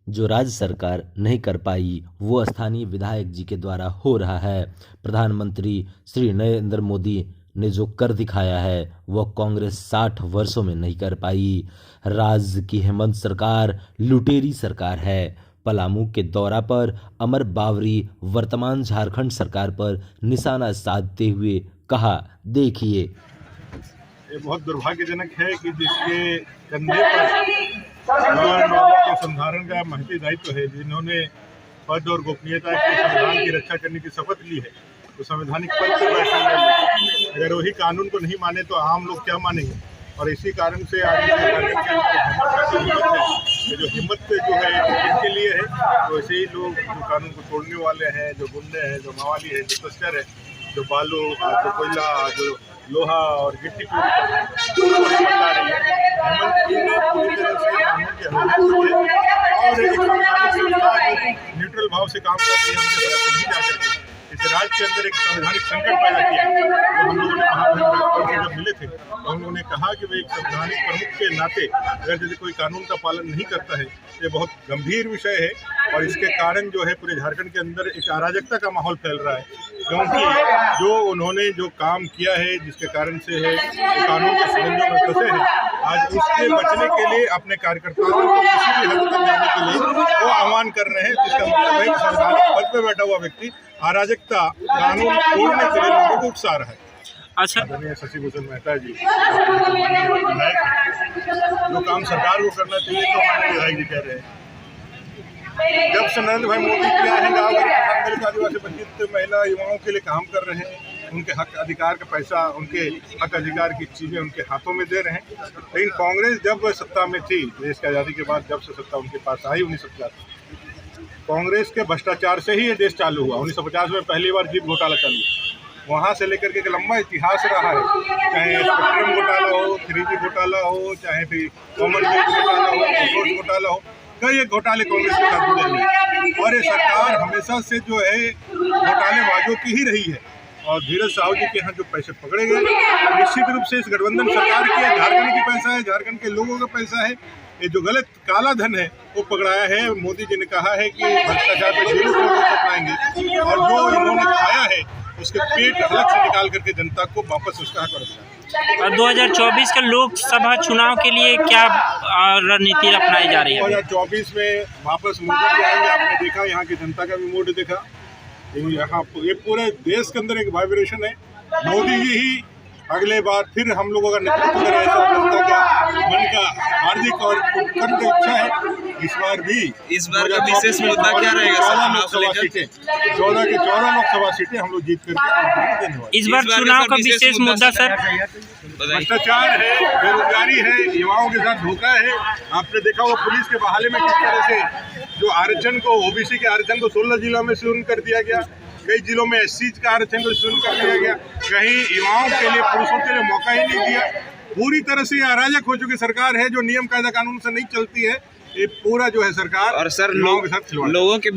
जो राज्य सरकार नहीं कर पाई वो स्थानीय विधायक जी के द्वारा हो रहा है। प्रधानमंत्री श्री नरेंद्र मोदी ने जो कर दिखाया है वह कांग्रेस 60 वर्षों में नहीं कर पाई। राज्य की हेमंत सरकार लुटेरी सरकार है। पलामू के दौरा पर अमर बावरी वर्तमान झारखंड सरकार पर निशाना साधते हुए कहा, देखिए ये बहुत दुर्भाग्यजनक है कि जिसके कंधे पर के संधारण का महती दायित्व है, जिन्होंने पद और गोपनीयता के संविधान की रक्षा करने की शपथ ली है, तो संवैधानिक पद पर बैठे हैं। अगर वही कानून को नहीं माने तो आम लोग क्या मानेंगे। और इसी कारण से आज जो हिम्मत जो है इनके लिए है, तो ऐसे ही लोग जो कानून को तोड़ने वाले हैं, जो गुंडे हैं, जो मावाली है, जो तस्कर है, जो बालू, जो कोयला, जो लोहा और गिट्टी चोरी बता रही है। हेमंत जी ने पूरी तरह से कानून के हवाले और एक संवैधानिक संस्था जो न्यूट्रल भाव से काम कर रही है उनके तरफ नहीं जाकर के इस राज्य के अंदर एक संवैधानिक संकट पैदा किया। तो हम लोगों ने महामहिम से जब मिले थे तो हम लोगों ने कहा कि वे एक संवैधानिक प्रमुख के नाते अगर यदि कोई कानून का पालन नहीं करता है तो ये बहुत गंभीर विषय है और इसके कारण जो है पूरे झारखंड के अंदर एक अराजकता का माहौल फैल रहा है। क्योंकि जो उन्होंने जो काम किया है, जिसके कारण से है वो कानून के शिकंजों में फंसे हैं, आज उससे बचने के लिए अपने कार्यकर्ताओं को किसी भी हद तक जाने के लिए वो आह्वान कर रहे हैं। इसका मतलब है कि संवैधानिक पद पर बैठा हुआ व्यक्ति अराजकता कानून तोड़ने के लिए लोगों को उकसा रहा है। अच्छा, शशिभूषण मेहता जी जो काम सरकार को करना चाहिए तो हमारे विधायक जी कह रहे हैं। जब से नरेंद्र भाई मोदी किया है, गाँव गरीब किसान दलित आदिवासी वंचित महिला युवाओं के लिए काम कर रहे हैं, उनके हक अधिकार का पैसा, उनके हक अधिकार की चीजें उनके हाथों में दे रहे हैं। लेकिन कांग्रेस जब सत्ता में थी, देश की आज़ादी के बाद जब से सत्ता उनके पास आई 1950, कांग्रेस के भ्रष्टाचार से ही ये देश चालू हुआ। 1950 में पहली बार जीप घोटाला चालू हुआ। वहाँ से लेकर के एक लंबा इतिहास रहा है, चाहे स्पेक्ट्रम घोटाला हो, 3G घोटाला हो, चाहे फिर कॉमनवेल्थ घोटाला हो, रिसोर्स घोटाला हो, कई एक घोटाले कांग्रेस के साथ जुड़े हुए। और ये सरकार हमेशा से जो है घोटालेबाजों की ही रही है। और धीरज साहू जी के यहाँ जो पैसे पकड़े गए, तो निश्चित रूप से इस गठबंधन सरकार की है, झारखंड की पैसा है, झारखंड के लोगों का पैसा है। ये जो गलत काला धन है वो पकड़ाया है। मोदी जी ने कहा है कि भ्रष्टाचार पे 0% पाएंगे और जो इन्होंने खाया है उसके पेट अलग से निकाल करके जनता को वापस उसका हक रखा है। 2024 के लोकसभा चुनाव के लिए क्या रणनीति अपनाई जा रही है? 2024 में वापस मोदी जी आएंगे। आपने देखा यहाँ की जनता का भी मूड देखा। यहाँ ये पूरे देश के अंदर एक वाइब्रेशन है। मोदी जी ही अगले बार फिर हम लोगों का नेतृत्व करें, ऐसा जनता का मन का हार्दिक और उत्कंठ इच्छा है। इस बार का विशेष मुद्दा क्या रहेगा? 14 लोकसभा सीटें हम लोग जीत करके धन्यवाद। इस बार चुनाव का विशेष मुद्दा सर भ्रष्टाचार है, बेरोजगारी है, युवाओं के साथ धोखा है। आपने देखा वो पुलिस के बहाले में किस तरह से जो आरक्षण को, ओबीसी के आरक्षण को 16 जिलों में शून्य कर दिया गया, कई जिलों में SC का आरक्षण को शून्य कर दिया गया, कहीं युवाओं के लिए, पुरुषों के लिए मौका ही नहीं दिया। पूरी तरह से अराजक हो चुकी सरकार है जो नियम कायदा कानून से नहीं चलती है। ये पूरा जो है सरकार और सर लोगों के साथ लोगों के